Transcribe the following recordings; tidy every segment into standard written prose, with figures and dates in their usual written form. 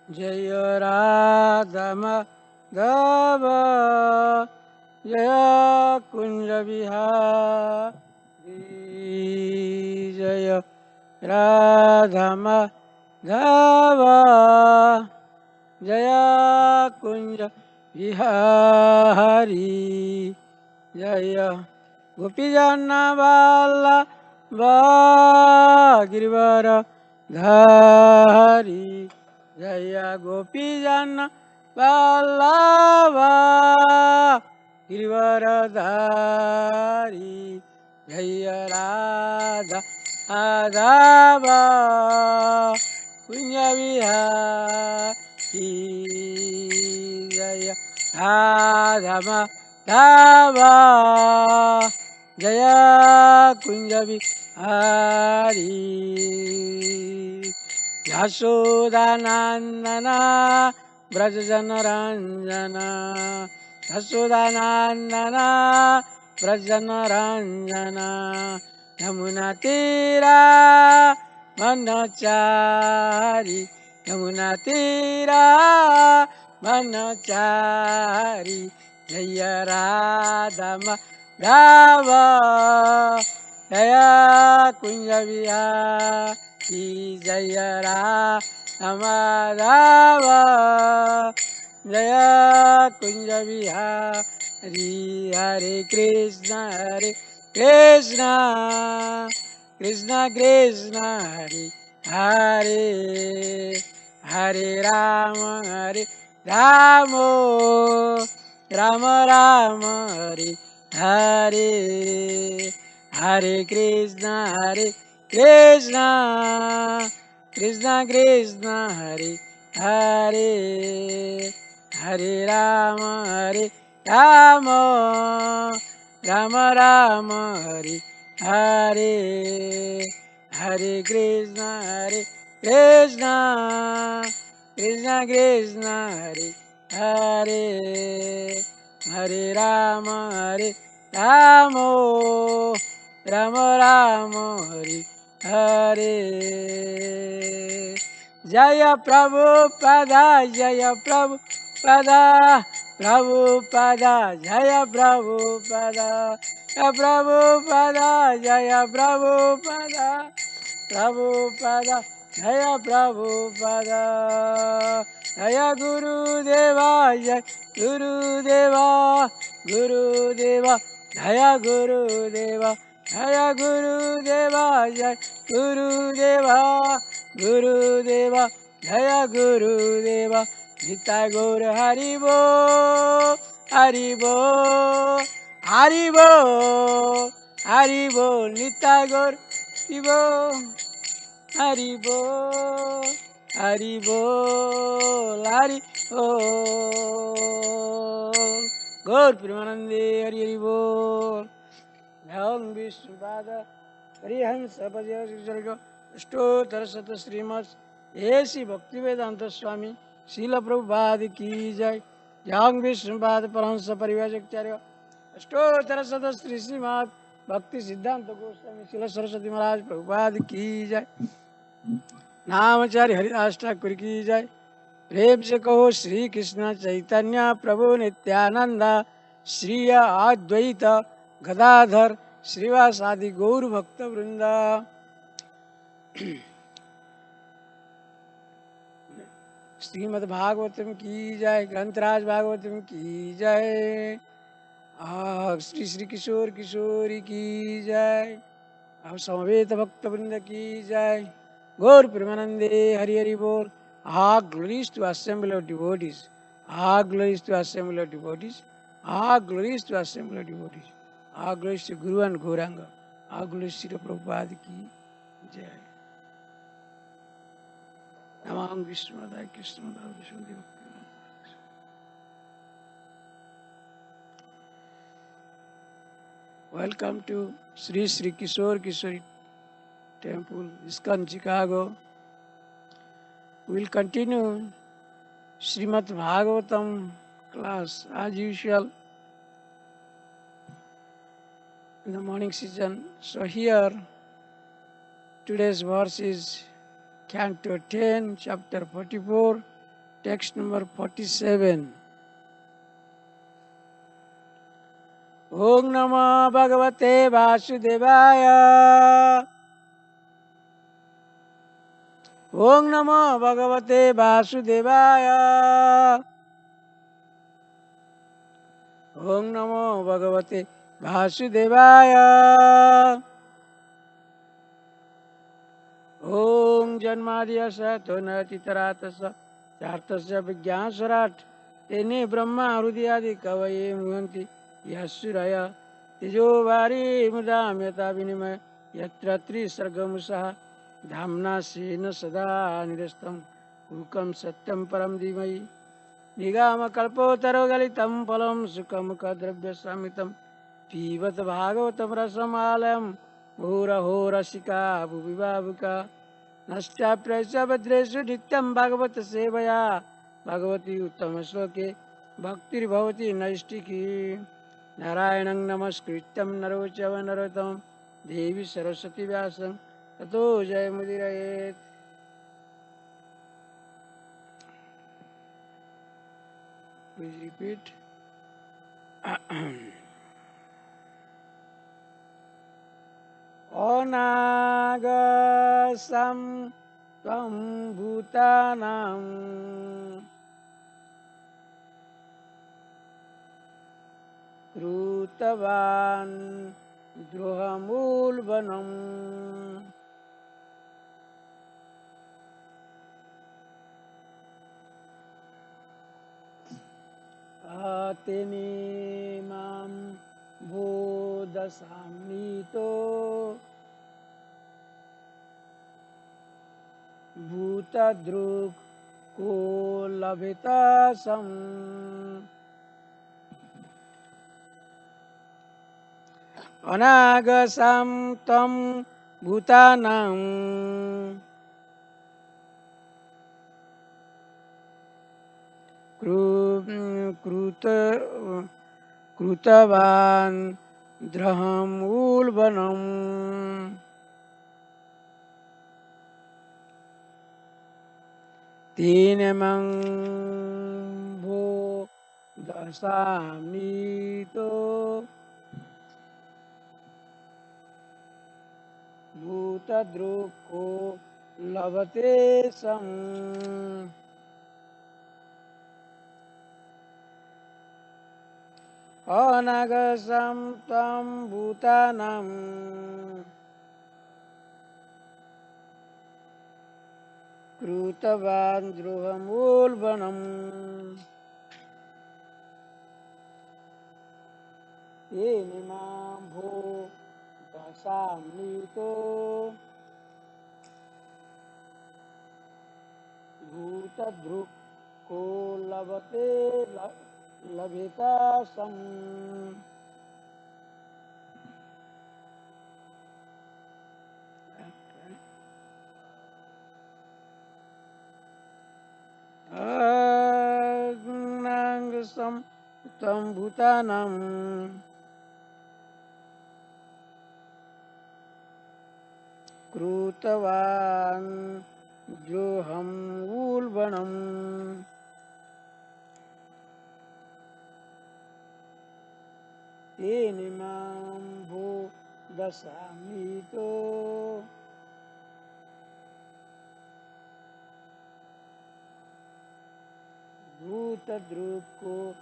जय राधा माधव जय कुंज बिहारी जय राधा माधव जय कुंज बिहारी जय गोपीजन वल्लभा गिरिवर धारी जय गोपीजन वल्लभा गिरिवर धारी जय राधा माधव कुंज बिहारी जय राधा माधव जय कुंज बिहारी यशोदानंदन ब्रज जनरंजन यशोदानंदन ब्रज जनरंजन यमुना तीरा मनचारी यमुना तीरा मनचारी जय राधा माधव जय कुंज बिहारी जय राधा माधव जय कुंज बिहारी हरे कृष्ण कृष्ण कृष्ण हरे हरे हरे राम राम राम हरे हरे हरे कृष्ण कृष्ण कृष्ण हरे हरे हरे राम राम हरे हरे हरे कृष्ण कृष्ण कृष्ण हरे हरे हरे राम राम हरे हरे जय प्रभुपदा जय प्रभुपदा प्रभुपदा जय प्रभुपदा प्रभुपदा जय प्रभुपदा प्रभुपदा जय प्रभुपदा जय गुरुदेवा जय गुरुदेवा गुरुदेवा जय गुरुदेवा जय गुरुदेवा जय गुरुदेवा गुरुदेवा जय गुरुदेवा गीता गौर हरिबो हरिबो हरिबो हरिबो गीता गौर हरिबो हरिबो हरिबो हरिबो गौर प्रेमानंदे हरि हरि बोल ओम विष्णुपाद हरिहंस भजर्ग अष्टोत्तर शत श्रीमद ऐसी भक्ति वेदांत स्वामी शील प्रभुपाद की जय ओम विष्णुपाद परहंस परिव्राजकाचार्य अष्टोत्तर शत श्री श्रीमद भक्ति सिद्धांत गोस्वामी शील सरस्वती महाराज प्रभुपाद की जय नामचार्य हरिदास ठाकुर की जय प्रेम से कहो श्री कृष्ण चैतन्य प्रभु नित्यानंद श्री अद्वैत गदाधर श्रीवास आदि गौर भक्त वृंदा श्रीमद् भागवतम की जय ग्रंथराज भागवतम की जय श्री श्री किशोर किशोरी की जय और समवेत भक्त वृंद की जय गौर प्रेमानंदे हरि हरि बोल glories to assemble of devotees glories to assemble of devotees glories to assemble of devotees glories to Guru and Gauranga glories to Prabhupada की जय Namami विष्णुपदाय कृष्णपदाय Vishnudeo Welcome to Sri Sri Kishore Kishori Temple, ISKCON, Chicago. We will continue Srimad Bhagavatam class as usual in the morning season. So here today's verse is Canto 10, chapter 44, text number 47. Om Namo Bhagavate Vasudevaya. Om Namo Bhagavate Vasudevaya. Om Namo Bhagavate Vasudevaya. Om Janmadhyasya Tonatitarātasya Chartasya Vijñāsarat Tene Brahma Hrudiyadi Kavaye Muhanti Yasuraya Tijovari Mudam Yata Vinimaya Yatra Trisargamusaha Dhamna Sena Sada Nirastam Ukam Satyam Param Dhimai Nigama Kalpotaro Galitam Palam Sukhamukha Dravya Samitam Pivat Bhagavatam Rasamalayam Hora Hora Sika Bhuvivavuka नष्टाप्रेषु भद्रेषु नित्यं भागवत सेवया भगवती उत्तम श्लोके भक्तिर्भवति नैष्टिकी नारायणं नमस्कृत्यं नरो चैव नरोत्तमं देवी सरस्वती व्यासं ततो जयमुदीरयेत्. Please repeat. Onagasam tvam bhutanam krutavan druhamulvanam atene mam bodhasamnito bhutadruk ko labhitasam anagasam tam bhutanam krutavan draham ulvanam tinamang bho dasamito bhutadruko labate sam anagasam tam bhutanam krutavan druhamulvanam enimam bho dasamnito bhutadruk ko labhita sam Agnangasam tam bhutanam krutavan joham ulvanam enimam bho dasamito bhutadruko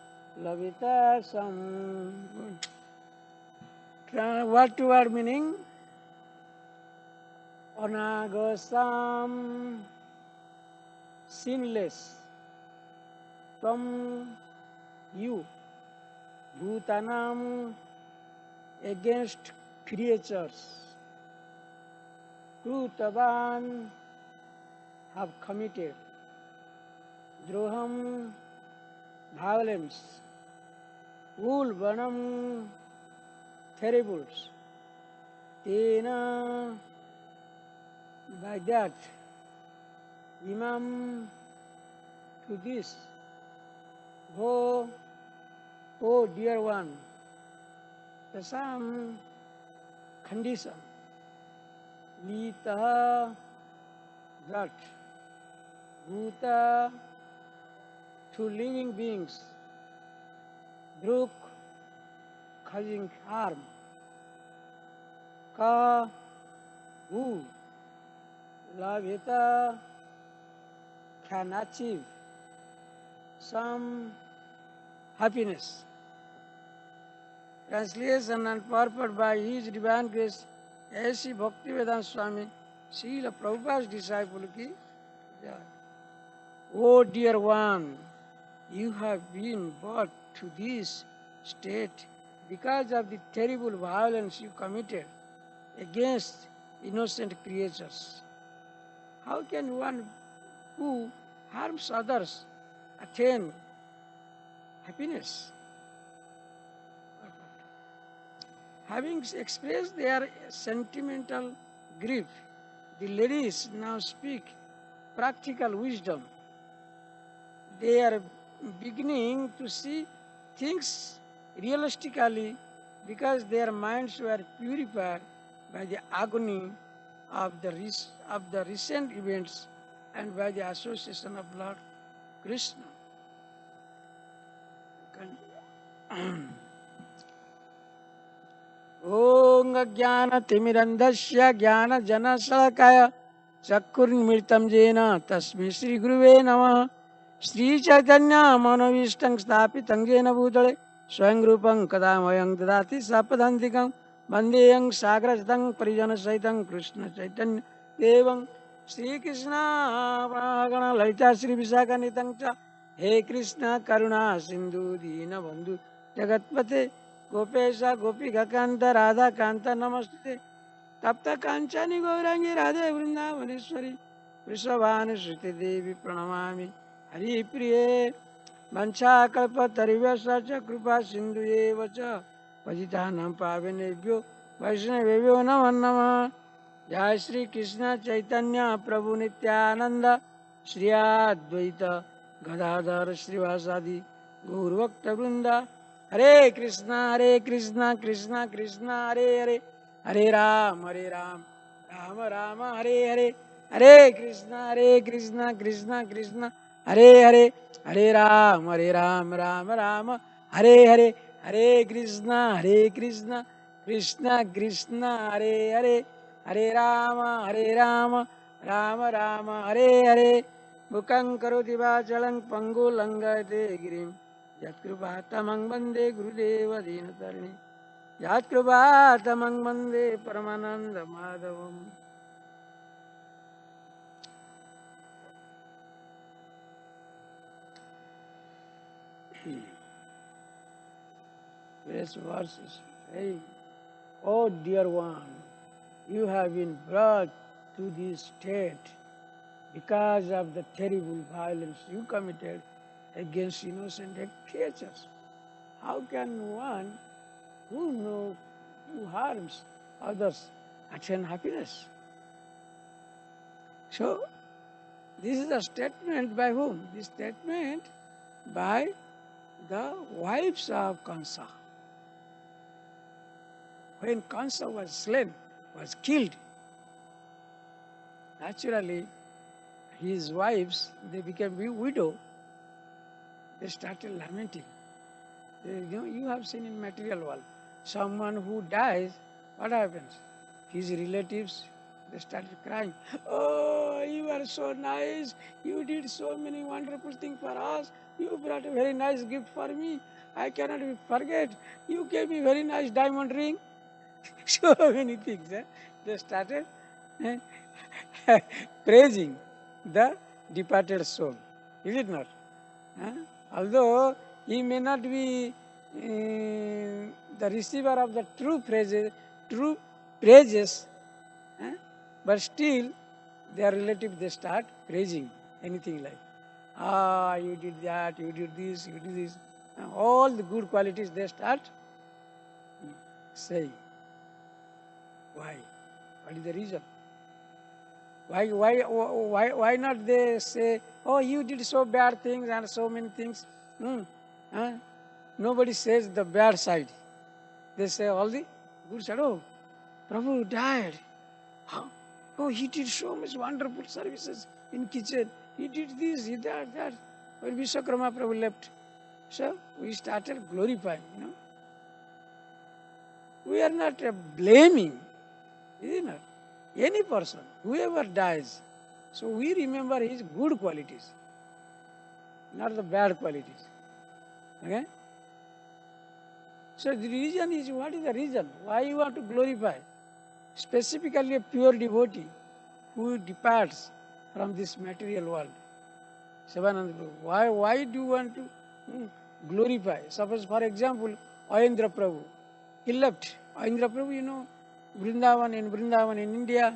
lavitasam. Word to word meaning. Anagasam, sinless, tam, you, bhutanam, against creatures, krutavan, have committed, droham, violence, ulvanam, terribles, tena, by that, imam, to this, ho, oh dear one, tasam, condition, nitaha, that, bhuta, to living beings, druk causing harm, ka who laveta can achieve some happiness. Translation and purport by His Divine Grace A.C. Bhaktivedanta Swami, Srila Prabhupada's disciple ki jai. Oh dear one, you have been brought to this state because of the terrible violence you committed against innocent creatures. How can one who harms others attain happiness? Having expressed their sentimental grief, the ladies now speak practical wisdom. They are beginning to see things realistically because their minds were purified by the agony of the recent events and by the association of Lord Krishna. ओम ज्ञान तिमिरंधस्य ज्ञान जन शलाकाय चक्षुर्मृतं येन तस्मै श्री गुरुवे नमः श्री चैतन्य मनोभीष्टं स्थापितं येन भूतले स्वयं रूपं कदा मह्यं ददाति सापदान्तिकं वन्देऽहं सागरजतं परिजनसहितं कृष्ण चैतन्य देवं श्रीकृष्ण गण ललिता श्री विशाखान्वितं च हे कृष्ण करुणा सिन्धु दीनबन्धु जगत्पते गोपेश गोपिकांत राधा कांत नमस्ते तप्त कांचनी गौरांगी राधे वृंदावनेश्वरी वृषभानुसुते देवी प्रणमामि हरि प्रिये वंशाकल्पतरुभ्यश्च च कृपा सिन्धुएव च पतितानां पावनेभ्यो वैष्णवेभ्यो नमो नमः। जय श्री कृष्ण चैतन्य प्रभु नित्यानंद श्री अद्वैत गदाधर श्रीवासादि गौरभक्त वृंद हरे कृष्णा कृष्णा कृष्णा हरे हरे हरे राम राम राम हरे हरे हरे कृष्णा कृष्णा कृष्णा हरे हरे हरे राम राम राम हरे हरे हरे कृष्णा कृष्णा कृष्णा हरे हरे हरे राम राम राम हरे हरे मुखं करोति वाचालं पंगु लंघयते गिरिं यत्कृपातमं वन्दे गुरुदेव दीनतरिणि यत्कृपातमं वन्दे परमानंद माधवम्। This verse is saying, oh dear one, you have been brought to this state because of the terrible violence you committed against innocent creatures. How can one who harms others attain happiness? So, this is a statement by whom? This statement by the wives of Kansa. When Kansa was slain, was killed, naturally his wives, they became widow. They started lamenting. You have seen in material world, someone who dies, what happens? His relatives, they started crying. Oh, you are so nice. You did so many wonderful things for us. You brought a very nice gift for me. I cannot forget. You gave me very nice diamond ring. So many things. They started eh, praising the departed soul. Is it not? Although he may not be the receiver of the true praises, but still their relative they start praising anything like, you did that, you did this, you did this. All the good qualities they start saying. Why? What is the reason? Why not they say, oh, you did so bad things and so many things. Nobody says the bad side. They say all the good side. Oh, Prabhu died. Huh? Oh, he did so much wonderful services in kitchen. He did this, he did that. when Vishwakarma Prabhu left. So we started glorifying, We are not blaming, is it not? Any person, whoever dies. So we remember his good qualities, not the bad qualities. Okay? So the reason is, what is the reason? Why you want to glorify? Specifically a pure devotee who departs from this material world. Sivananda Prabhu. Why do you want to glorify? Suppose, for example, Ayendra Prabhu. He left. Ayendra Prabhu, Vrindavan in India.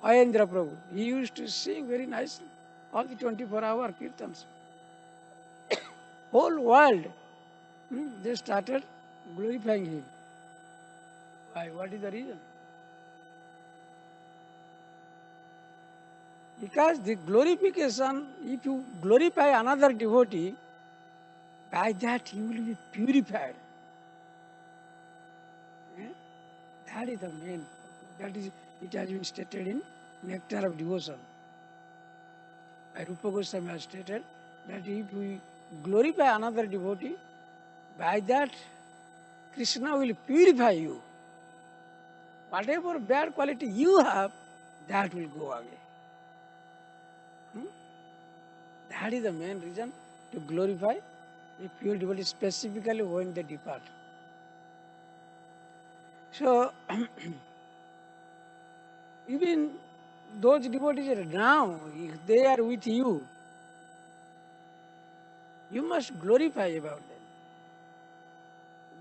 Ayendra Prabhu. He used to sing very nicely. All the 24-hour kirtans. Whole world, they started glorifying him. Why? What is the reason? Because the glorification, if you glorify another devotee, by that he will be purified. That is the main. That is, it has been stated in Nectar of Devotion. By Rupa Goswami has stated that if we glorify another devotee, by that Krishna will purify you. Whatever bad quality you have, that will go away. That is the main reason to glorify the pure devotee, specifically when they depart. So, even those devotees now, if they are with you, you must glorify about them.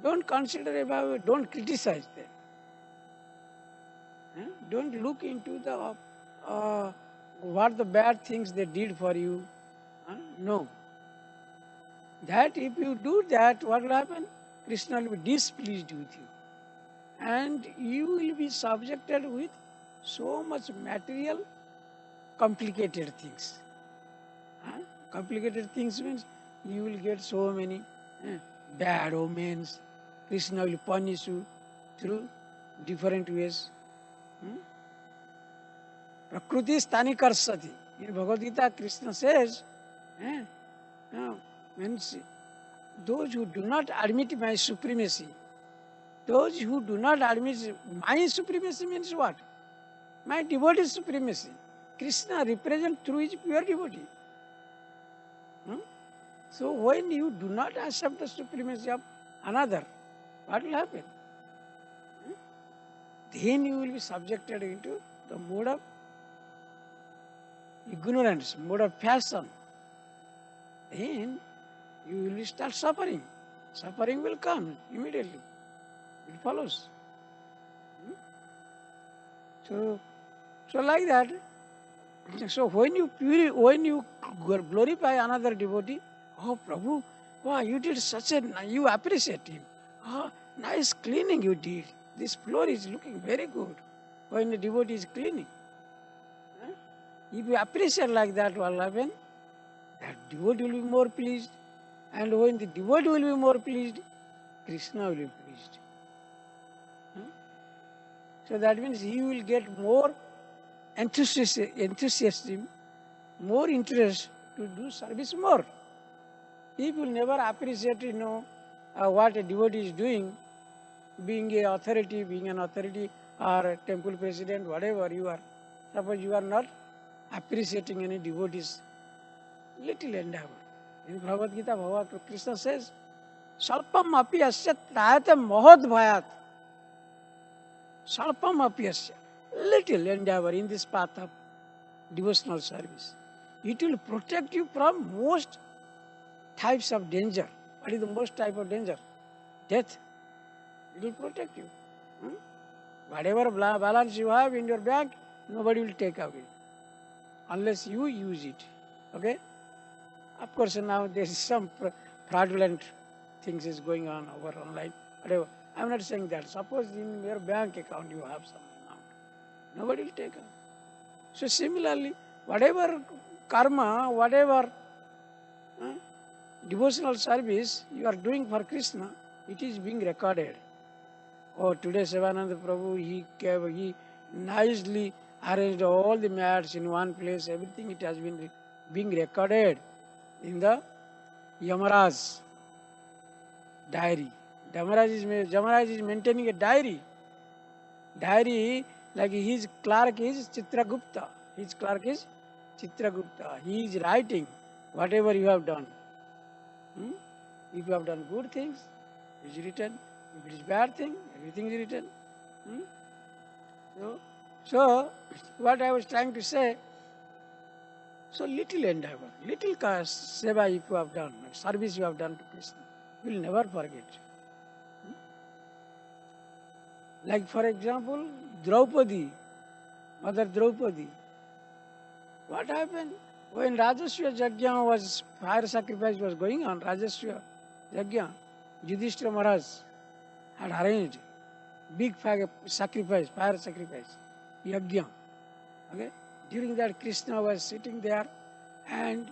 Don't consider about, don't criticize them. Don't look into the what the bad things they did for you. No. That if you do that, what will happen? Krishna will be displeased with you. And you will be subjected with so much material, complicated things. Complicated things means you will get so many bad omens. Krishna will punish you through different ways. Prakriti stani karsati. In Bhagavad Gita, Krishna says, means those who do not admit my supremacy, those who do not admit my supremacy means what? My devotee supremacy. Krishna represents through his pure devotee. So when you do not accept the supremacy of another, what will happen? Then you will be subjected into the mode of ignorance, mode of passion. Then you will start suffering. Suffering will come immediately. It follows. So like that. So when you glorify another devotee, oh Prabhu, wow, you did you appreciate him. Oh, nice cleaning you did. This floor is looking very good. When the devotee is cleaning. If you appreciate like that, what will happen? That devotee will be more pleased. And when the devotee will be more pleased, Krishna will be pleased. So that means he will get more enthusiasm, more interest to do service more. If you never appreciate, what a devotee is doing, being an authority or a temple president, whatever you are, suppose you are not appreciating any devotees, little endeavor. In Bhagavad Gita, Krishna says, Salpam api asya trayate mahod bhayat. Salpam api asya. Little endeavor in this path of devotional service. It will protect you from most types of danger. What is the most type of danger? Death. It will protect you. Whatever balance you have in your bank, nobody will take away. Unless you use it. Okay? Of course, now there is some fraudulent things is going on over online. Whatever. I am not saying that. Suppose in your bank account you have some amount. Nobody will take it. So similarly, whatever karma, whatever devotional service you are doing for Krishna, it is being recorded. Oh, today Sivananda Prabhu, he nicely arranged all the mats in one place. Everything it has been being recorded in the Yamaraj diary. Yamaraj is maintaining a diary. Diary, like his clerk is Chitragupta. His clerk is Chitragupta. He is writing whatever you have done. Hmm? If you have done good things, it is written. If it is bad thing, everything is written. Hmm? So, what I was trying to say, so little endeavor, little seva if you have done, service you have done to Krishna, you will never forget. Like for example, Draupadi, Mother Draupadi. What happened? When Rajaswa Yajna was, fire sacrifice was going on, Rajaswa Yajna, Yudhishthira Maharaj had arranged big sacrifice, fire sacrifice, Yajna. Okay? During that, Krishna was sitting there and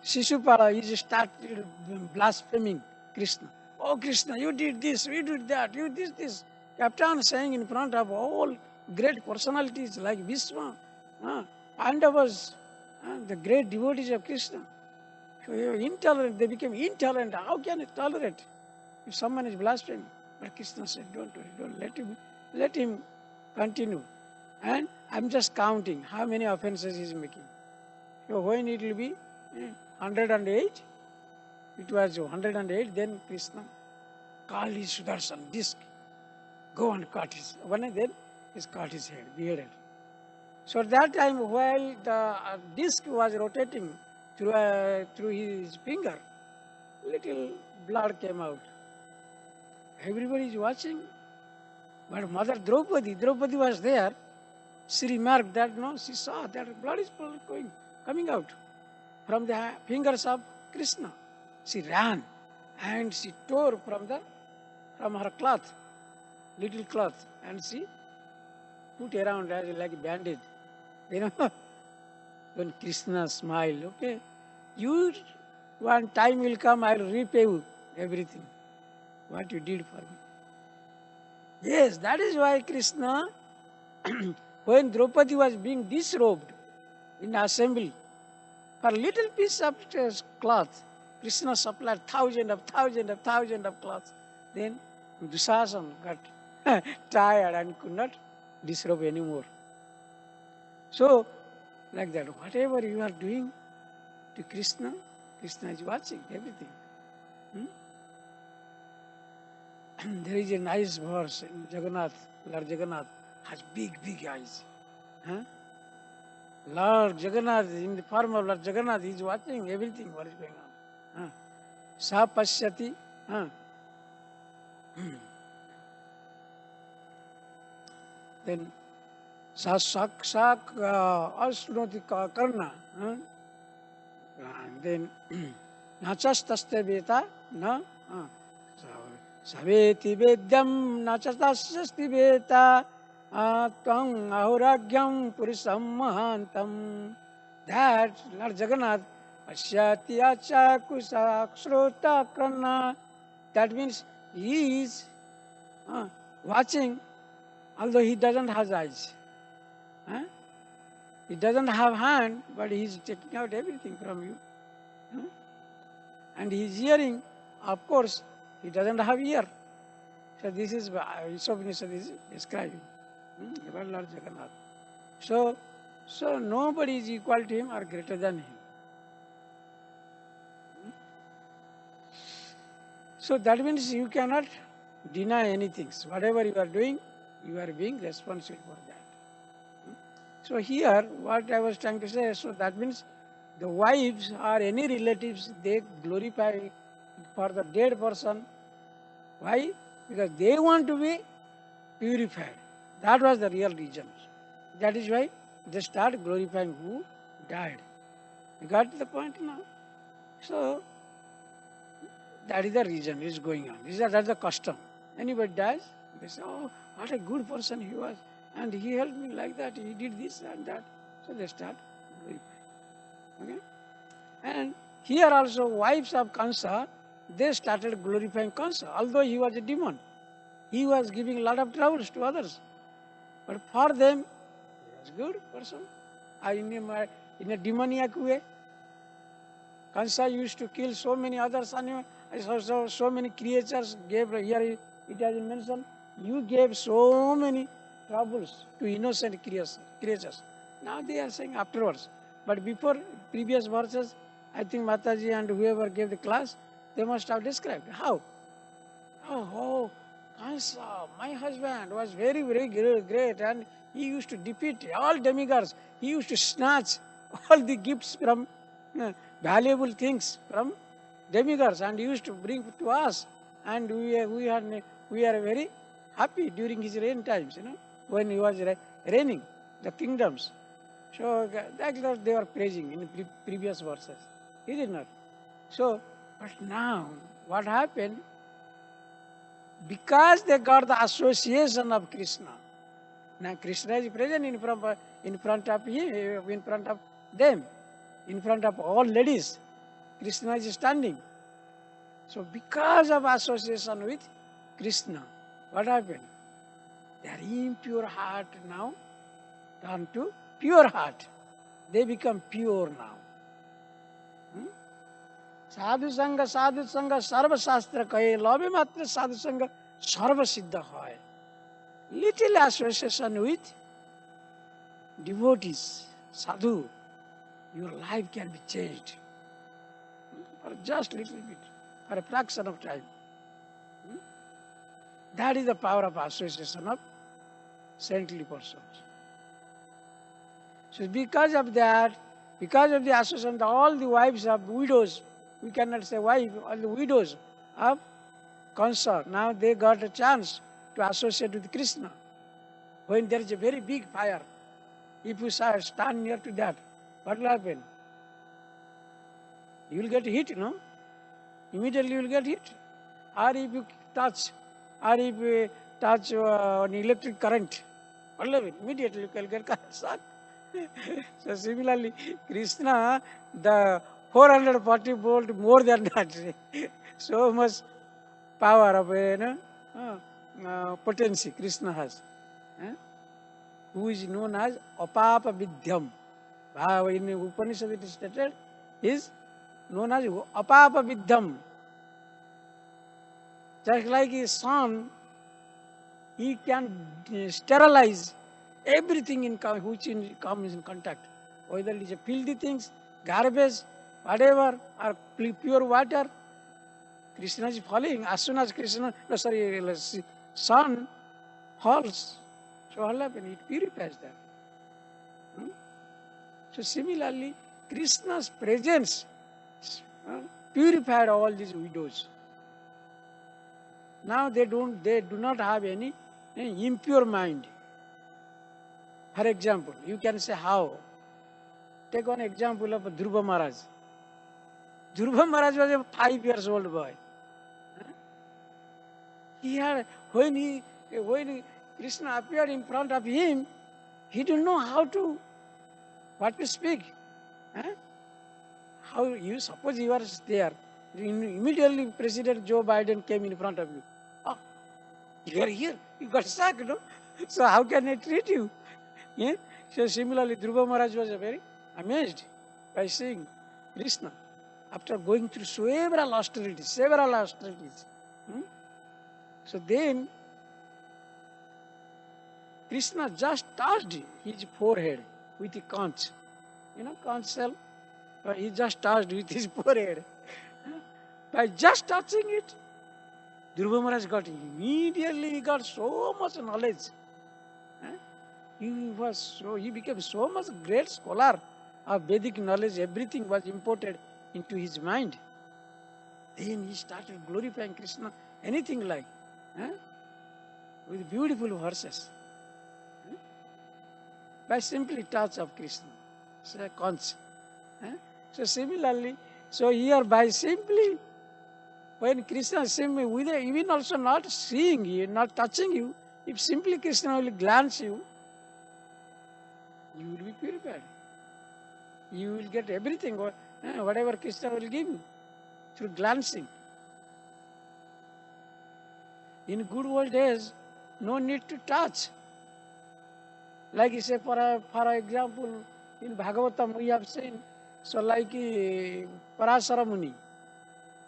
Shishupala is started blaspheming Krishna. Oh Krishna, you did this, you did that, you did this. Kept on saying in front of all great personalities like Bhishma, Pandavas, the great devotees of Krishna. So intolerant, they became intolerant. How can you tolerate if someone is blaspheming? But Krishna said, don't worry, don't let him continue. And I'm just counting how many offenses he is making. So when it will be 108, it was 108, then Krishna called his Sudarshan disc, go and cut his, then he cut his head, beheaded. So at that time, while the disc was rotating through his finger, little blood came out. Everybody is watching. But Mother Draupadi was there. She remarked that, no, she saw that blood is coming out from the fingers of Krishna. She ran and she tore from her cloth, little cloth, and she put around as like a bandage. When Krishna smiled, okay, one time will come, I will repay you everything, what you did for me. Yes, that is why Krishna, when Draupadi was being disrobed in assembly, for a little piece of cloth, Krishna supplied thousands of cloths. Then Dusasana got tired and could not disrobe anymore. So, like that, whatever you are doing to Krishna, Krishna is watching everything. There is a nice verse in Jagannath. Lord Jagannath has big eyes. Lord Jagannath, in the form of Lord Jagannath, he is watching everything what is going on. Sa pasyati. Then sa asnoti karna. Then nachastaste beta na. Saveti vedyam nachatasasti beta twang ahuragyam purisam mahantam. That Lord Jagannath pasyati acha kusakshrota karna. That means he is watching, although he doesn't have eyes. He doesn't have hand, but he is taking out everything from you. And he is hearing, of course, he doesn't have ear. So this is Upanishad is describing about Lord Jagannath. So nobody is equal to him or greater than him. So that means you cannot deny anything. So whatever you are doing, you are being responsible for that. So here, what I was trying to say, so that means the wives or any relatives, they glorify for the dead person. Why? Because they want to be purified. That was the real reason. That is why they start glorifying who died. You got the point now? So, that is the reason it is going on. That's the custom. Anybody dies, they say, oh, what a good person he was. And he helped me like that, he did this and that. So they start glorifying. Okay? And here also, wives of Kansa, they started glorifying Kansa. Although he was a demon, he was giving a lot of troubles to others. But for them, was good person. In a demoniac way. Kansa used to kill so many others animals, so many creatures. Gave here it has been mentioned. You gave so many troubles to innocent creatures. Now they are saying afterwards. But before previous verses, I think Mataji and whoever gave the class, they must have described how. Oh, Kansa, my husband was very, very great, and he used to defeat all demigods. He used to snatch all the gifts from valuable things from demigods and used to bring to us. And we are very happy during his reign times, when he was reigning the kingdoms. So that was they were praising in previous verses. Is it not? So, but now what happened? Because they got the association of Krishna. Now Krishna is present in front of him, in front of them, in front of all ladies. Krishna is standing. So because of association with Krishna, what happened? Their impure heart now turn to pure heart. They become pure now. साधु संग सर्व शास्त्र कहे लवे मात्र साधु संग सर्व सिद्ध है. Little association with devotees, sadhu, your life can be changed for just little bit, for a fraction of time. That is the power of association of saintly persons. So because of that, because of the association, all the wives of widows, we cannot say wife, all the widows of Kansa, now they got a chance to associate with Krishna. When there is a very big fire, if you stand near to that, what will happen? You will get hit, Immediately you will get hit. Or if you touch, an electric current, what will happen? Immediately you will get shock. So similarly, Krishna, the 440 volt more than that, so much power of potency Krishna has, who is known as Apapa Vidyam. In Upanishad it is stated, is known as Apapa Vidyam. Just like his sun, he can sterilize everything which comes in contact, whether it is a filthy things, garbage, whatever, or pure water. Krishna is falling. As soon as sun falls, so what happens? It purifies that. So similarly, Krishna's presence purified all these widows. Now they do not have any impure mind. For example, you can say how. Take one example of Dhruva Maharaj. Dhruva Maharaj was a 5 years old boy. He had, when Krishna appeared in front of him, he didn't know what to speak. How you suppose you are there, immediately President Joe Biden came in front of you. Oh, you are here, you got shocked, So how can I treat you? So similarly, Dhruva Maharaj was very amazed by seeing Krishna after going through several austerities. So then, Krishna just touched his forehead with a conch. Conch shell? He just touched with his forehead. By just touching it, Dhruva Maharaj immediately got so much knowledge. He became so much great scholar of Vedic knowledge. Everything was imported into his mind. Then he started glorifying Krishna, anything like, with beautiful verses, by simply touch of Krishna, conch. So similarly, here by simply, when Krishna even also not seeing you, not touching you, if simply Krishna will glance you will be purified. You will get everything, whatever Krishna will give you, through glancing. In good old days, no need to touch. Like you say, for example, in Bhagavatam we have seen, so like Parasara Muni.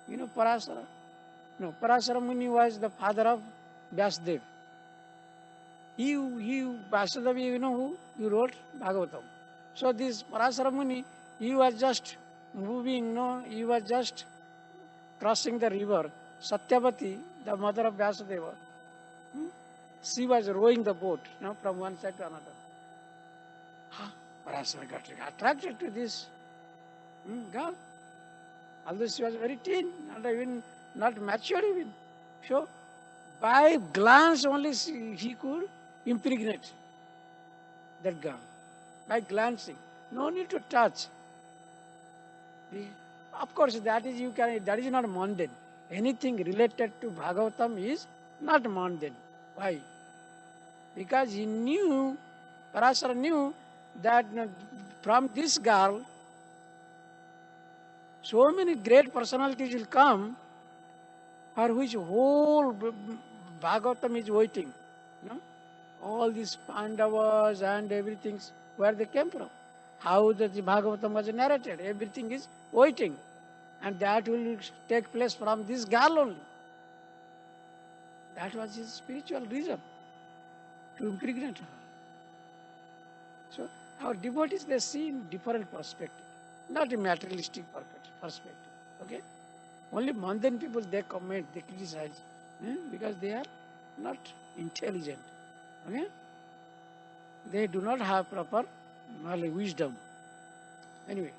You know Parasara? No, Parasara Muni was the father of Vyasdev. Vasudev, you know who? He wrote Bhagavatam. So this Parasara Muni, he was just moving, no, he was just crossing the river. Satyavati, the mother of Vyasudeva, she was rowing the boat, from one side to another. Parasara got attracted to this girl. Although she was very teen, not mature even. So by glance only he could impregnate that girl. By glancing. No need to touch. Of course, that is not mundane. Anything related to Bhagavatam is not mundane. Why? Because Parasara knew that from this girl, so many great personalities will come for which whole Bhagavatam is waiting. All these Pandavas and everything, where they came from. How the Bhagavatam was narrated. Everything is waiting. And that will take place from this girl only. That was his spiritual reason to impregnate her. So our devotees, they see in different perspective, not a materialistic perspective. Okay? Only mundane people, they comment, they criticize, because they are not intelligent. Okay? They do not have proper knowledge, wisdom. Anyway,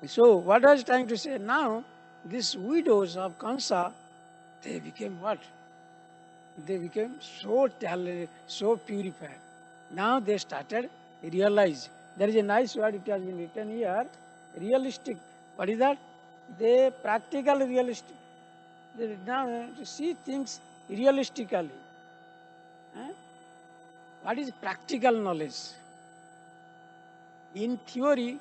so what I was trying to say now, these widows of Kansa, they became what? They became so talented, so purified. Now they started realize. There is a nice word, it has been written here, realistic. What is that? They practical realistic. They now see things realistically. What is practical knowledge? In theory,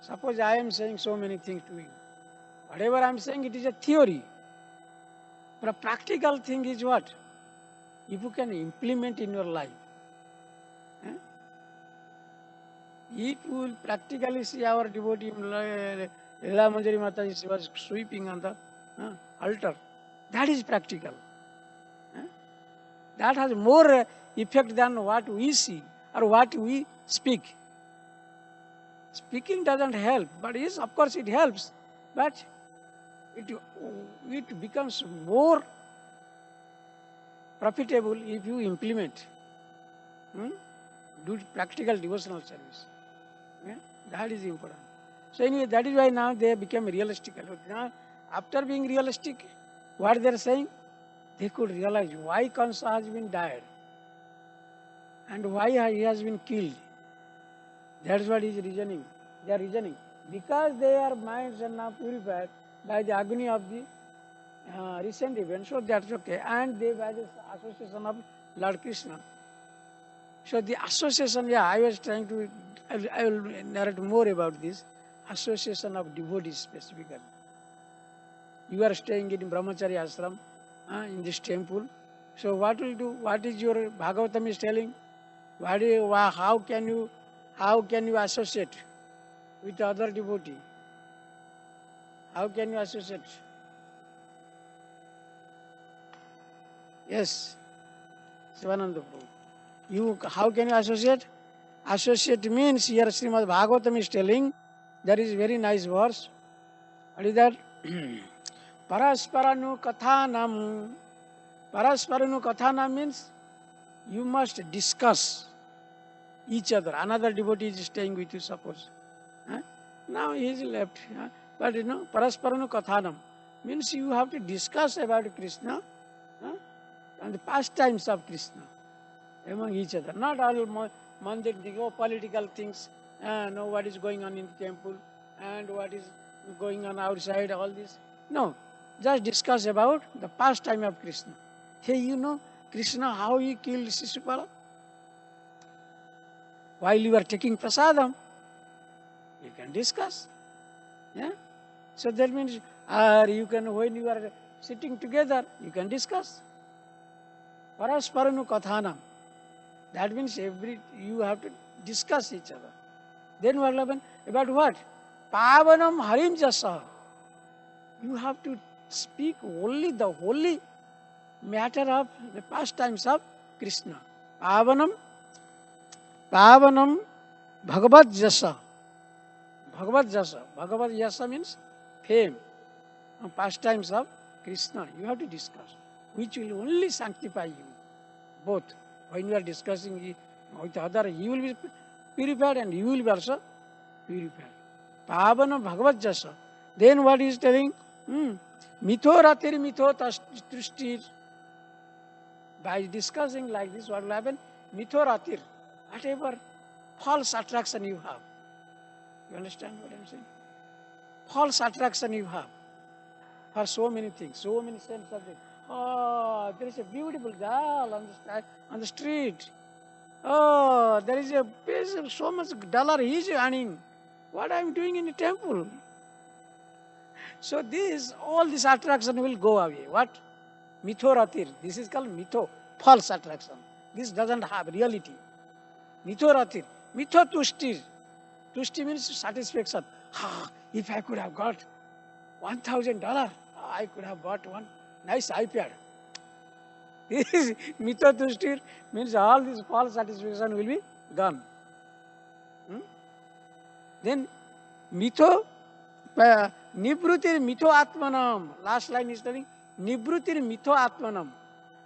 suppose I am saying so many things to you. Whatever I am saying, it is a theory. But a practical thing is what? If you can implement in your life. If you will practically see our devotee, Leela Manjari Mataji, she was sweeping on the altar. That is practical. That has more effect than what we see or what we speak. Speaking doesn't help, but yes, of course it helps. But it becomes more profitable if you implement. Do practical devotional service. That is important. So anyway, that is why now they became realistic. Now, after being realistic, what they are saying, they could realize why Kansa has been died and why he has been killed. That is what is reasoning. They are reasoning. Because their minds are now purified by the agony of the recent event, so that's okay. And they by the association of Lord Krishna. So the association, I was trying to, I will narrate more about this. Association of devotees specifically. You are staying in Brahmachari ashram, in this temple. So what will do? What is your Bhagavatam is telling? How can you associate with other devotee? How can you associate? Yes, Sivananda Prabhu. How can you associate? Associate means here Srimad Bhagavatam is telling, there is very nice verse. What is that? Parasparanu kathanam. Parasparanu kathanam means you must discuss each other. Another devotee is staying with you, suppose. Now he is left. But parasparanu kathanam means you have to discuss about Krishna and the pastimes of Krishna among each other. Not all mundane things, political things, know what is going on in the temple and what is going on outside, all this. No, just discuss about the pastime of Krishna. Hey, Krishna, how he killed Sisupala? While you are taking prasadam, you can discuss. So that means, you can, when you are sitting together, you can discuss. Parasparanu kathanam. That means you have to discuss each other. Then what will happen? About what? Pavanam Harim Jasa. You have to speak only the holy matter of the pastimes of Krishna. Pavanam, Pavanam Bhagavad Jasa. Bhagavad Jasa. Bhagavad Jasa means fame. Pastimes of Krishna. You have to discuss, which will only sanctify you. Both. When you are discussing with other, he will be purified and you will be also purified. Pavana Bhagavad Jasa. Then what he is telling? Mitho ratir mitho trishtir. By discussing like this, what will happen? Mitho ratir. Whatever false attraction you have. You understand what I am saying? False attraction you have for so many things, so many sense subjects. Oh, there is a beautiful girl on the street. Oh, there is a piece of so much dollar he is earning. What I am doing in the temple? So all this attraction will go away. What? Mitho ratir. This is called mitho, false attraction. This doesn't have reality. Mitho ratir. Mitho tushtir. Tushti means satisfaction. If I could have got $1,000, I could have bought one nice iPad. This is mitho tushtir means all this false satisfaction will be gone. Then mitho nibrutir mitho atmanam. Last line is telling nibrutir mitho atmanam.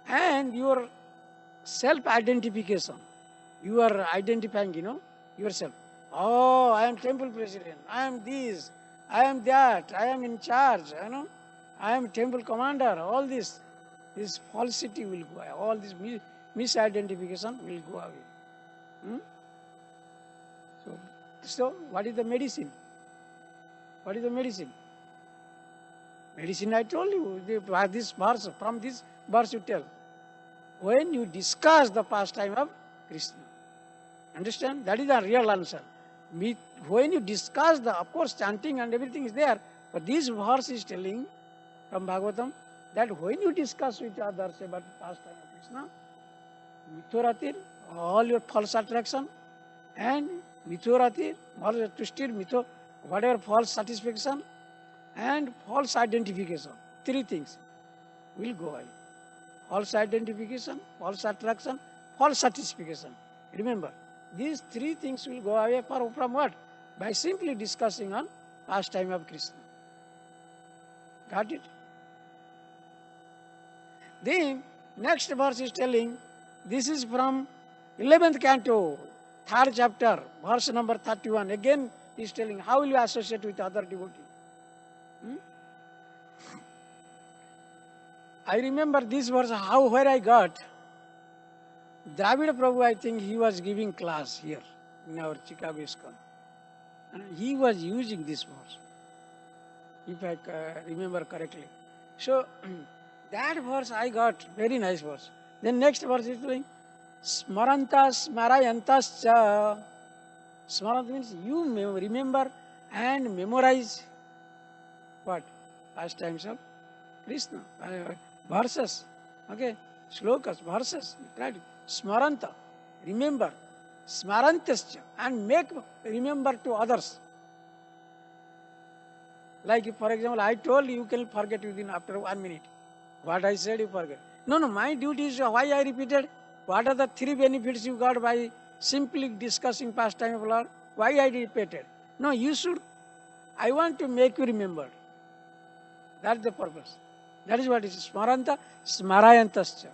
And your self-identification. You are identifying, yourself. Oh, I am temple president. I am this. I am that. I am in charge. I am temple commander. All this falsity will go away. All this misidentification will go away. So, what is the medicine? What is the medicine? Medicine, I told you. This verse, from this verse you tell. When you discuss the pastime of Krishna. Understand? That is the real answer. When you discuss of course, chanting and everything is there. But this verse is telling from Bhagavatam that when you discuss with others about the pastime of Krishna, mithoratir, all your false attraction, and mithoratir, tushtir, mitho, whatever false satisfaction, and false identification. Three things will go away. False identification, false attraction, false satisfaction. Remember, these three things will go away from what? By simply discussing on pastime of Krishna. Got it? Then, next verse is telling, this is from 11th canto, 3rd chapter, verse number 31. Again, he is telling, how will you associate with other devotees? I remember this verse, where I got. Dravid Prabhu, I think he was giving class here in our Chicago ISKCON. And he was using this verse, if I remember correctly. So, that verse I got, very nice verse. Then next verse is doing, Smarantas Marayantascha. Smaranta means you remember and memorize what? Pastimes of Krishna. Verses. Okay? Shlokas, verses. Try to. Smaranta. Remember. Smarantascha. And make remember to others. Like, for example, I told you can forget within after 1 minute. What I said, you forget. No, my duty is why I repeated. What are the 3 benefits you got by simply discussing pastime of Lord? Why I repeated? No, you should. I want to make you remember. That's the purpose. That is what it is. Smaranta, smarayantascha.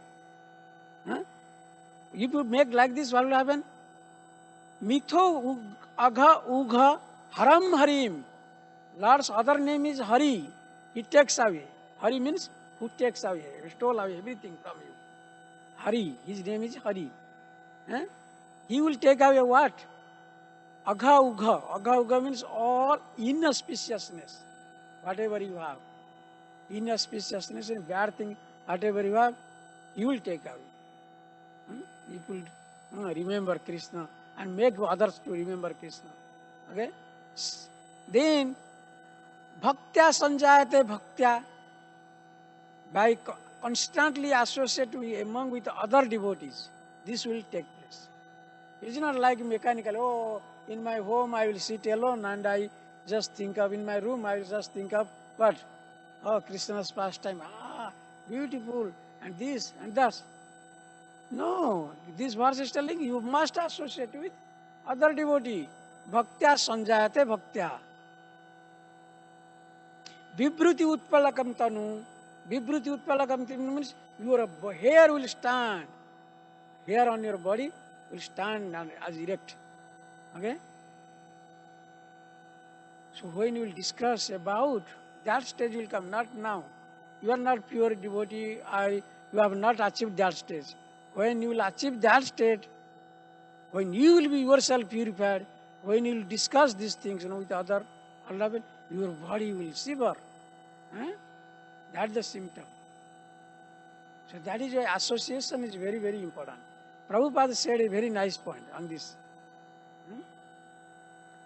If you make like this, what will happen? Mitho agha ugha haram harim. Lord's other name is Hari. He takes away. Hari means who takes away, stole away everything from you. Hari. His name is Hari. He will take away what? Agha ugha. Agha ugha means all inauspiciousness. Whatever you have. Inauspiciousness and bad thing, whatever you have, he will take away. It will remember Krishna and make others to remember Krishna. Okay? Then, bhaktya sanjayate bhaktya. By constantly associating with other devotees. this will take place. It is not like mechanical, oh, in my home I will sit alone and I just think of, in my room I will just think of what? Oh, Krishna's pastime, beautiful, and this and that. No, this verse is telling you must associate with other devotee. Bhaktya sanjayate bhaktya. Vibruti utpalakam tanu. Vibruti utpalakam tanu means your hair will stand. Hair on your body will stand as erect. Okay? So when you will discuss about that stage will come, not now. You are not pure devotee, you have not achieved that stage. When you will achieve that state, when you will be yourself purified, when you will discuss these things with other, your body will shiver. That's the symptom. So that is why association is very, very important. Prabhupada said a very nice point on this.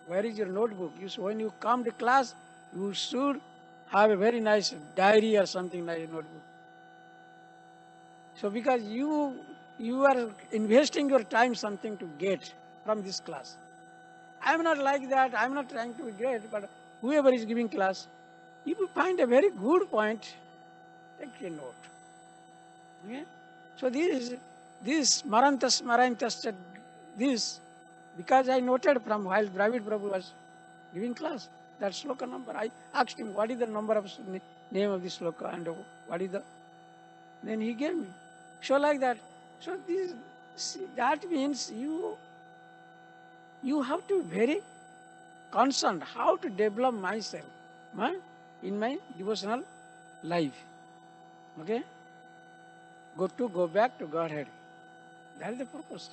Where is your notebook? When you come to class, you should have a very nice diary or something like a notebook. So because you are investing your time something to get from this class. I am not like that. I am not trying to be great, but whoever is giving class, if you find a very good point, take a note. Okay? So this Marantas, this, because I noted from while Dravid Prabhu was giving class, that sloka number. I asked him, what is the number of name of this sloka and what is the... Then he gave me. So like that. So that means you have to be very concerned how to develop myself in my devotional life. Okay? Go back to Godhead. That is the purpose.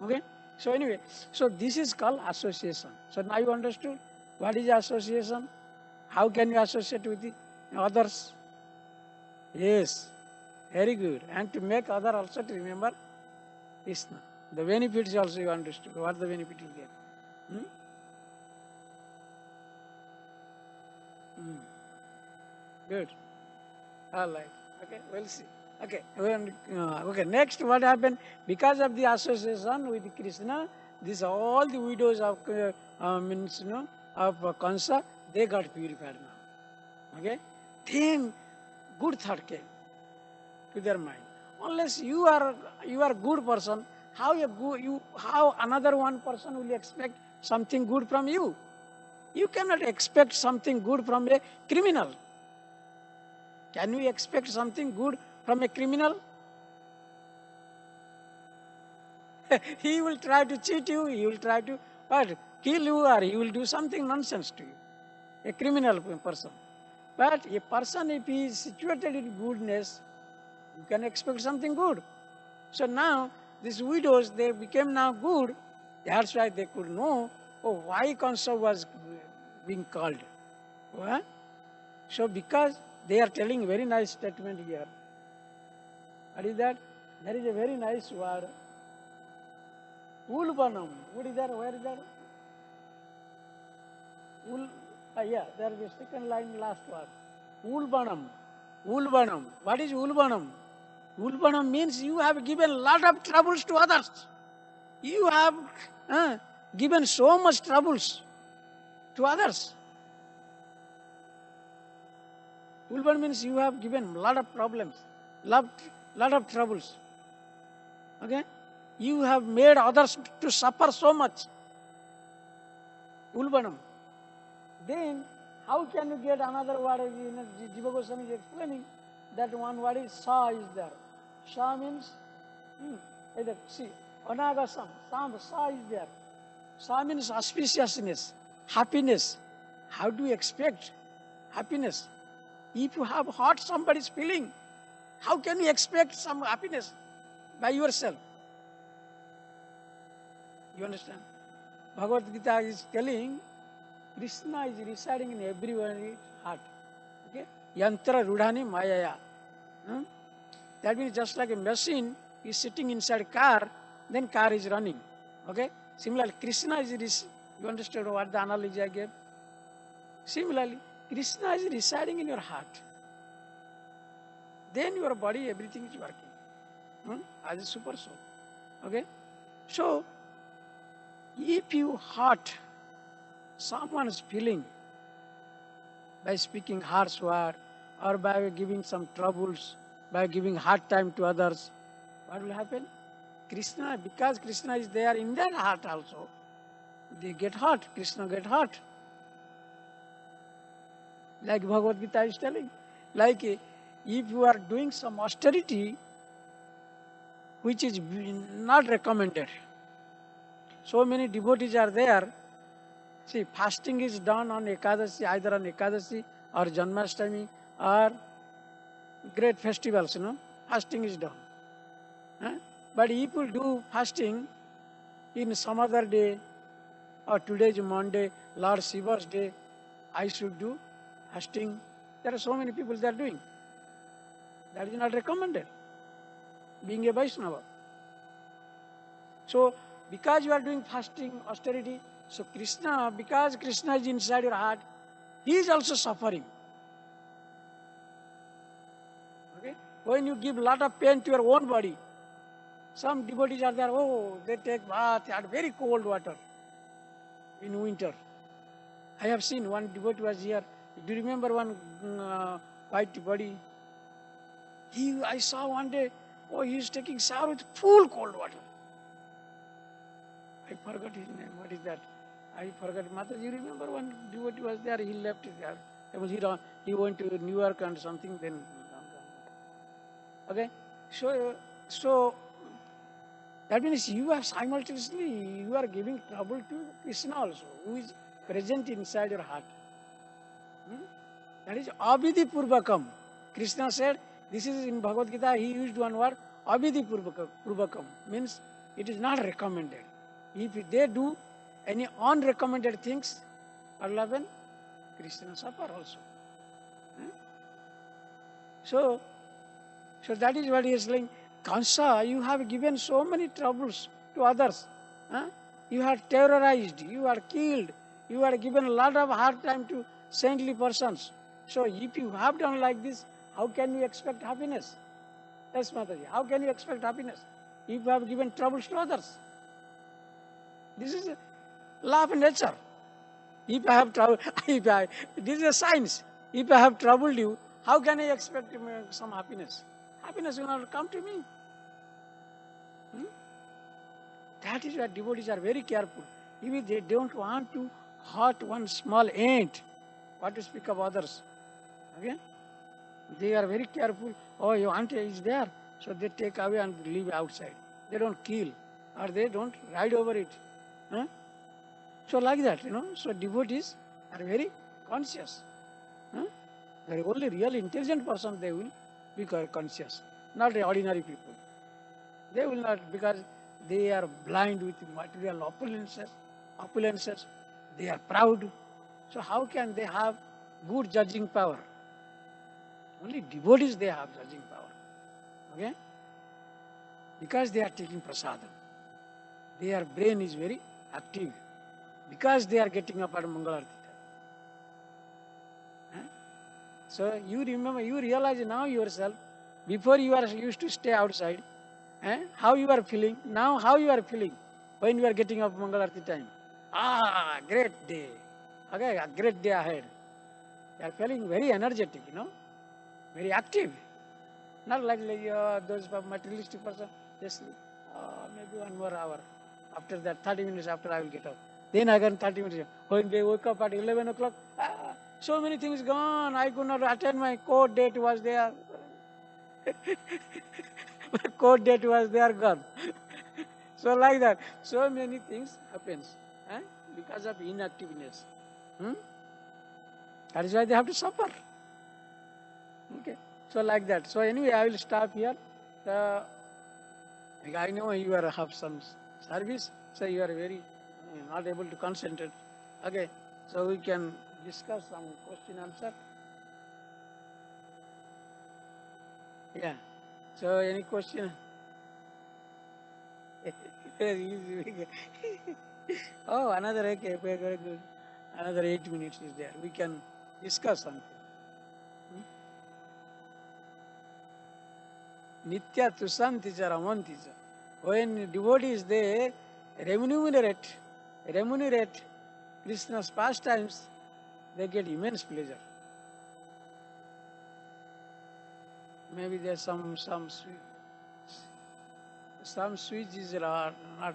Okay? So anyway, so this is called association. So now you understood what is association? How can you associate with the others? Yes, very good. And to make other also to remember Krishna. The benefits also you understood. What the benefit you get? Good. All right. Okay, we'll see. Okay. Okay. Next, what happened? Because of the association with Krishna, all the widows of of Kansa, they got purified now. Okay. Then good thought came to their mind. Unless you are good person, how another one person will expect something good from you? You cannot expect something good from a criminal. Can we expect something good from a criminal? He will try to cheat you, he will try to kill you, or he will do something nonsense to you. A criminal person. But a person, if he is situated in goodness, you can expect something good. So now, these widows, they became now good. That's why they could know why Kansa was being called. What? So because they are telling very nice statement here. What is that? There is a very nice word. Ulbanam. What is that? Where is that? Yeah, there is a second line, last word. Ulbanam. Ulbanam. What is Ulbanam? Ulbanam means you have given a lot of troubles to others. You have given so much troubles to others. Ulban means you have given a lot of problems, lot of troubles. Okay? You have made others to suffer so much. Ulbanam. Then, how can you get another word? Jiva Goswami is explaining that one word is sa is there. Sa means, anagasam, sa is there. Sa means auspiciousness, happiness. How do you expect happiness? If you have hurt somebody's feeling, how can you expect some happiness by yourself? You understand? Bhagavad Gita is telling Krishna is residing in everyone's heart. Okay? Yantra Rudhani Mayaya. That means just like a machine is sitting inside a car, then car is running. Okay? Similarly, Krishna is, you understood what the analogy I gave? Similarly, Krishna is residing in your heart. Then your body, everything is working. As a super soul. Okay? So, if you hurt someone's feeling by speaking harsh word or by giving some troubles, by giving hard time to others, what will happen? Krishna, because Krishna is there in their heart also, they get hurt. Krishna get hurt. Like Bhagavad Gita is telling. Like if you are doing some austerity, which is not recommended. So many devotees are there. See, fasting is done on Ekadasi, either on Ekadasi or Janmashtami or great festivals, fasting is done. Huh? But if you do fasting in some other day, or today is Monday, Lord Shiva's day, I should do fasting. There are so many people that are doing. That is not recommended, being a Vaishnava. So, because you are doing fasting, austerity, so Krishna, because Krishna is inside your heart, he is also suffering. Okay? When you give lot of pain to your own body, some devotees are there, they take bath at very cold water in winter. I have seen one devotee was here. Do you remember one white body? I saw one day, he is taking shower with full cold water. I forgot his name. What is that? I forgot. Mataji, you remember one devotee was there? He left it there. He went to New York and something. Then, okay. So that means you are simultaneously giving trouble to Krishna also, who is present inside your heart. That is abhidhi purvakam. Krishna said, this is in Bhagavad Gita, he used one word, abhidhi purvakam, means it is not recommended. If they do any unrecommended things, what will happen? Krishna suffer also. So that is what he is saying. Kansa, you have given so many troubles to others. You are terrorized, you are killed, you are given a lot of hard time to saintly persons. So if you have done like this, how can you expect happiness? Yes, Mataji, how can you expect happiness if you have given troubles to others? This is a law of nature. If I have trouble, this is a science. If I have troubled you, how can I expect some happiness? Happiness will not come to me. That is why devotees are very careful. Even they don't want to hurt one small ant, what to speak of others. Okay? They are very careful. Your ant is there, so they take away and leave outside. They don't kill or they don't ride over it. So like that, So devotees are very conscious. The only real intelligent person they will be conscious, not the ordinary people. They will not, because they are blind with material opulences. They are proud. So how can they have good judging power? Only devotees they have judging power. Okay? Because they are taking prasadam. Their brain is very active. Because they are getting up at Mangalarti. So you realize now yourself, before you are used to stay outside, how you are feeling, now how you are feeling when you are getting up Mangalarti time. Great day. Okay, a great day ahead. You are feeling very energetic, very active. Not like those materialistic person, just maybe 1 more hour. After that, 30 minutes after I will get up. Then again 30 minutes. When they woke up at 11 o'clock, so many things gone. I could not attend my court date was there. My court date was there, gone. So like that, so many things happens because of inactiveness. That is why they have to suffer. Okay. So like that. So anyway, I will stop here. I know you have some service, so you are very not able to concentrate. Okay. So we can discuss some question answer. Yeah. So any question? Okay, very good. Another 8 minutes is there. We can discuss something. Nitya Tusanti Ramanti. When devotees, they remunerate, remunerate Krishna's pastimes, they get immense pleasure. Maybe there's some switch is not on, I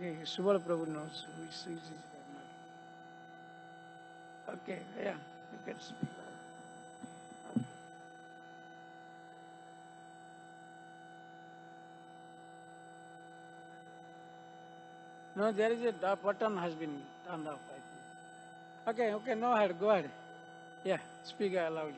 think. Subal Prabhu knows which switch is not. Okay, yeah, you can speak. No, there is a button has been turned off, I think. Okay, okay, no ahead, go ahead. Yeah, speak loudly.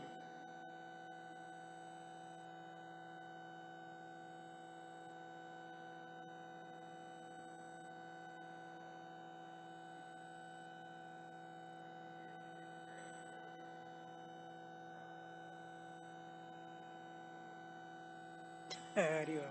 Hari Om.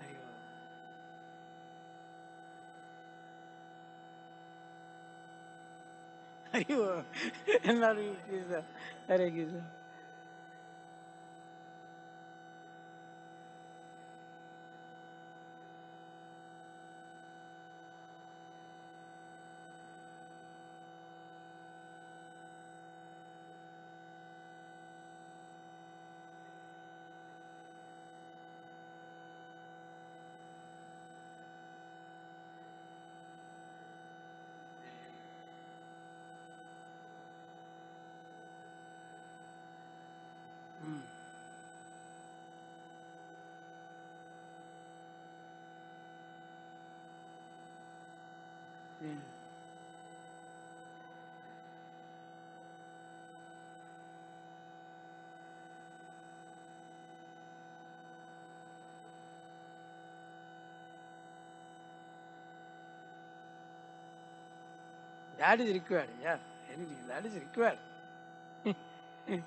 Hari Om. Hari Om. Hare Krishna. Hare Krishna. Hmm. Yeah. That is required, yeah. Anything, that is required. Yeah. Yeah.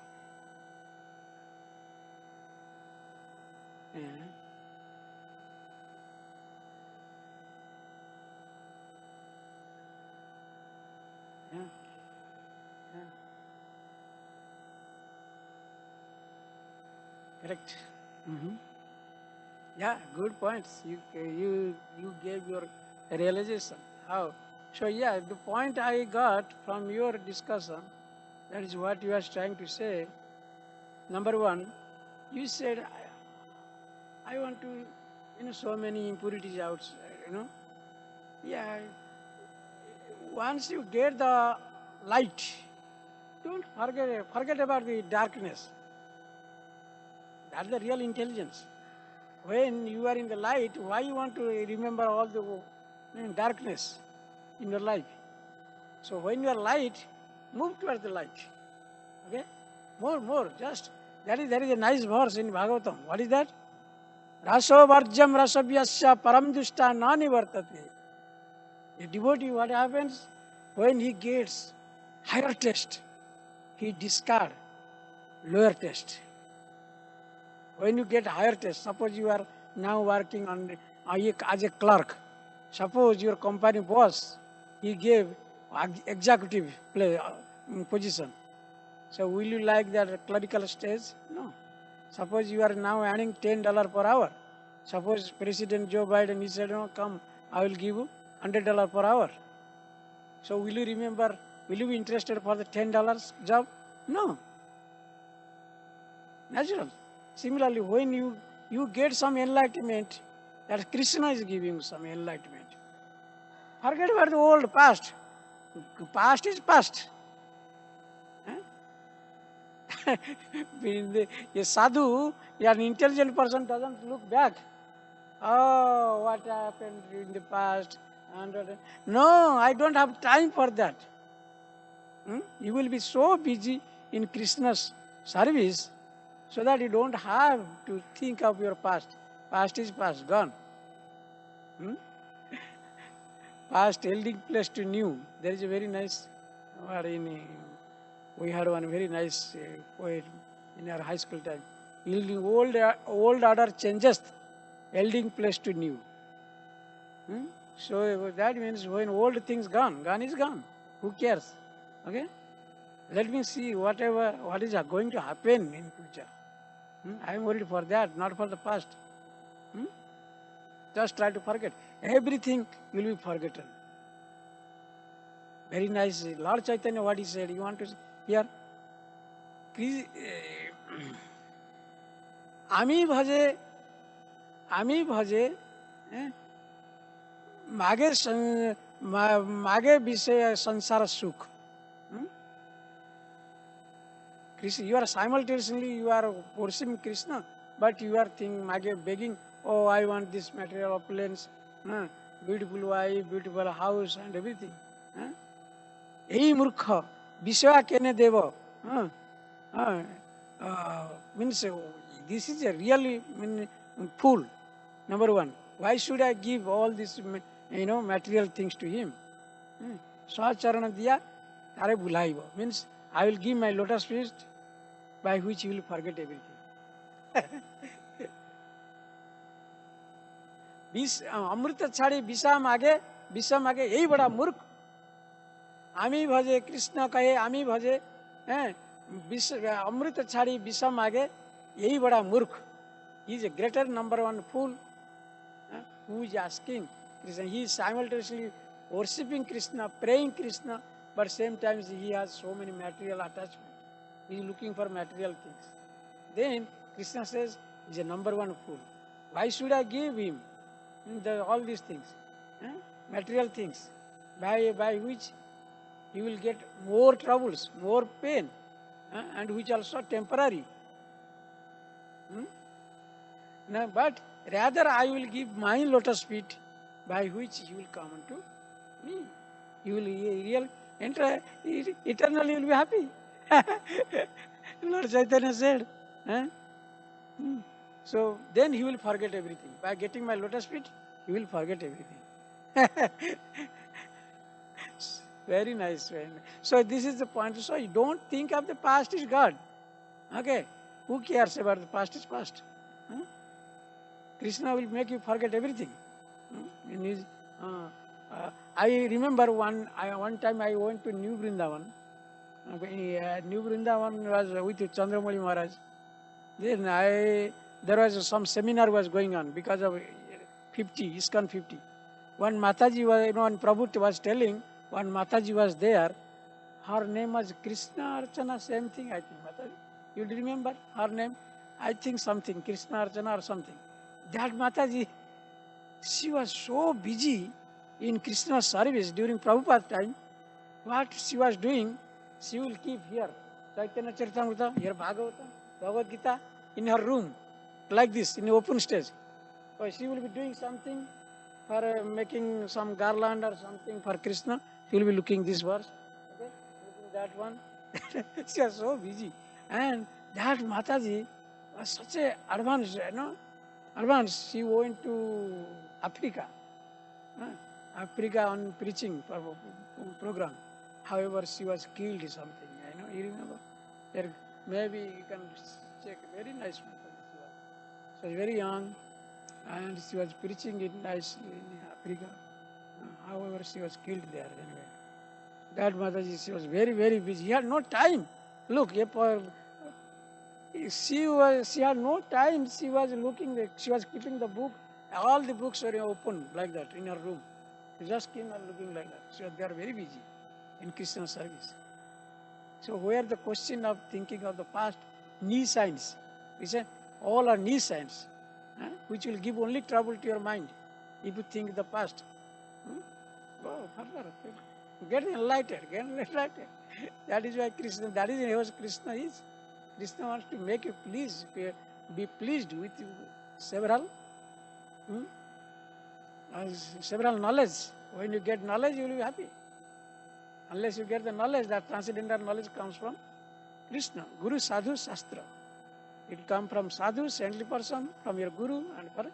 Yeah. Correct. Hmm. Yeah, good points. You gave your realization. How? So yeah, the point I got from your discussion, that is what you are trying to say. Number one, you said I want to, so many impurities outside. Yeah, once you get the light, don't forget about the darkness. That's the real intelligence. When you are in the light, why you want to remember all the darkness in your life? So when you are light, move towards the light. Okay? More. Just there is a nice verse in Bhagavatam. What is that? Raso varjam rasabhyasya param dushta nani vartate. A devotee, what happens? When he gets higher taste, he discard lower taste. When you get higher taste, suppose you are now working as a clerk. Suppose your company boss, he gave executive position. So will you like that clerical stage? No. Suppose you are now earning $10 per hour. Suppose President Joe Biden, he said, no, come, I will give you $100 per hour. So will you remember, will you be interested for the $10 job? No. Natural. Similarly, when you get some enlightenment, that Krishna is giving some enlightenment. Forget about the old past. Past is past. A sadhu, an intelligent person doesn't look back. Oh, what happened in the past? No, I don't have time for that. You will be so busy in Krishna's service so that you don't have to think of your past. Past is past, gone. Hmm? Past holding place to new. There is a very nice word in We had one very nice poet in our high school time. Yielding old order changes, yielding place to new. So that means when old things gone is gone. Who cares? Okay? Let me see what is going to happen in future. I am worried for that, not for the past. Just try to forget. Everything will be forgotten. Very nice. Lord Chaitanya, what he said, you want to hear? আমি ভজে मागे विषय संसार सुख. Krishna, you are simultaneously you are worshiping Krishna, but you are thinking, begging, oh, I want this material opulence, beautiful wife, beautiful house, and everything. Ei murkha, Vishwa kene deva. Means this is a really fool. Number one, why should I give all this material things to him? Swacharana diya tare bulaibo. Means I will give my lotus feet by which he will forget everything. अमृत छाड़ी विषा मागे यही बड़ा मूर्ख. आमी भजे कृष्ण कहे आमी भजे अमृत छाड़ी विषा मागे यही बड़ा मूर्ख. He is a greater number one fool who is asking Krishna. He is simultaneously worshipping Krishna, praying Krishna, but same times he has so many material attachment. He is looking for material things. Then Krishna says he is a number one fool. Why should I give him all these things, material things, by which he will get more troubles, more pain, and which also temporary. No, but rather I will give my lotus feet by which he will come unto me. He will enter eternally, he will be happy. Lord Chaitanya said. So then he will forget everything. By getting my lotus feet, he will forget everything. Very nice. Very nice. So this is the point. So you don't think of the past is God. Okay. Who cares about the past is past? Krishna will make you forget everything. I remember one time I went to New Vrindavan. New Vrindavan was with Chandramali Maharaj. Then there was some seminar was going on because of 50, ISKCON 50. One Mataji was, one Prabhu was telling, one Mataji was there. Her name was Krishna Archana, same thing I think. Mataji, you remember her name? I think something, Krishna Archana or something. That Mataji, she was so busy in Krishna service during Prabhupada time. What she was doing, she will keep here Chaitanya Charitamrita, here Bhagavatam, Bhagavad Gita in her room, like this, in the open stage. So she will be doing something for making some garland or something for Krishna. She will be looking this verse, okay, looking that one. She was so busy. And that Mataji was such a advanced, advanced. She went to Africa. Africa on preaching program. However, she was killed or something. You remember? There, maybe you can check. Very nice Mataji. She was very young, and she was preaching it nicely in Africa. However, she was killed there anyway. That Mataji, she was very, very busy. She had no time. Look, she had no time. She was looking. She was keeping the book. All the books were open like that in her room. She just came and looking like that. So they are very busy in Krishna service. So where the question of thinking of the past, knee signs. We say all are knee signs, which will give only trouble to your mind if you think the past. Go further. Get enlightened. That is why Krishna. That is what Krishna is. Krishna wants to make you be pleased with several knowledge. When you get knowledge, you will be happy. Unless you get the knowledge, that transcendental knowledge comes from Krishna, Guru, Sadhu, Shastra. It comes from Sadhu, saintly person, from your Guru, and for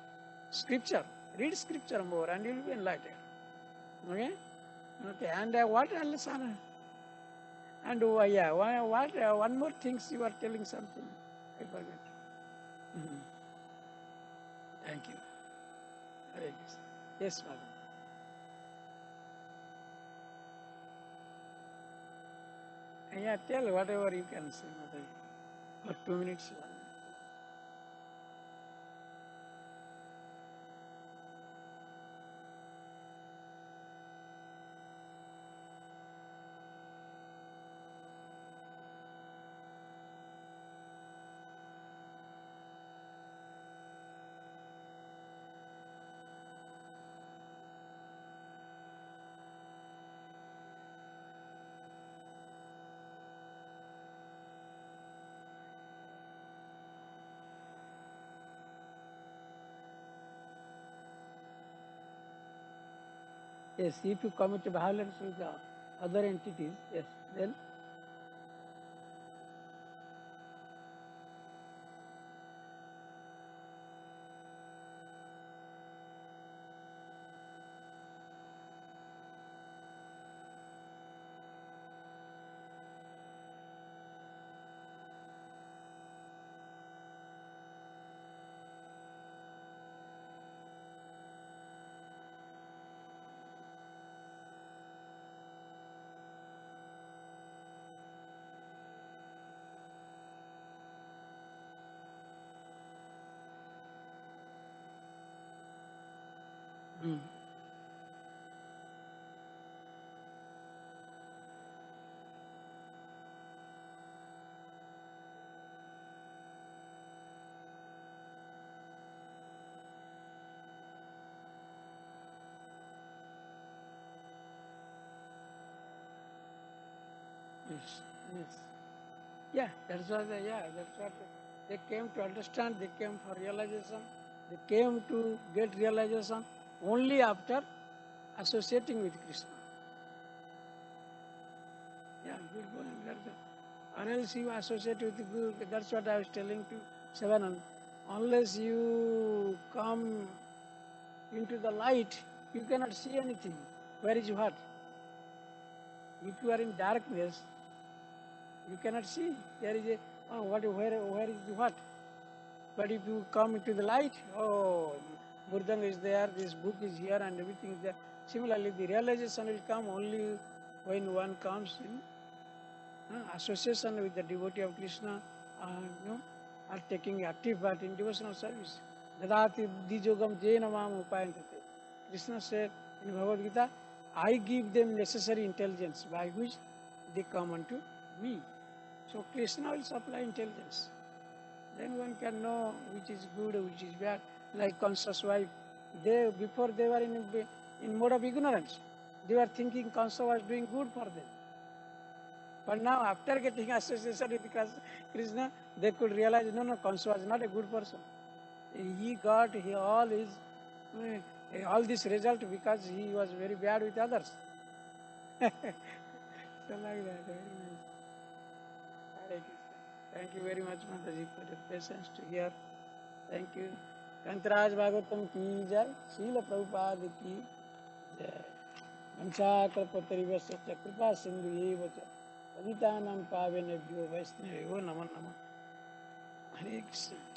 scripture. Read scripture more and you will be enlightened. Okay? And what else? And yeah, one more things you are telling something. I forget. Mhm. Thank you. Hare Krishna. Yes, madam. Yeah, tell whatever you can say, madam. For 2 minutes. 1 minute. Yes, if you commit violence with the other entities, yes, then mm, yes, yes. Yeah, that's what they came to understand. They came for realization. They came to get realization only after associating with Krishna. Yeah, good going. Or else you associate with Guru. That's what I was telling to Sevanand. Unless you come into the light, you cannot see anything. Where is what? If you are in darkness, you cannot see. There is a where is the what? But if you come into the light, oh, Buddha is there, this book is here, and everything is there. Similarly, the realization will come only when one comes in association with the devotee of Krishna, are taking active part in devotional service. Dadati buddhijogam jena mam upayantate. Krishna said in Bhagavad Gita, I give them necessary intelligence by which they come unto me. So Krishna will supply intelligence. Then one can know which is good, which is bad. Like conscious wife, they before they were in mode of ignorance. They were thinking Kansa was doing good for them. But now, after getting association with Krishna, they could realize no, Kansa was not a good person. He got all this result because he was very bad with others. So like that, very nice. Hare Krishna. Thank you very much, Mataji, for your patience to hear. Thank you. कंतराज Bhagavatam की जय, शील प्रभुपाद की जय। वंशाकल्पतरुभ्यश्च कृपा सिन्धुभ्यैव च पतितानां पावनेभ्यो वैष्णवेभ्यो नमो नमः। हरे कृष्ण।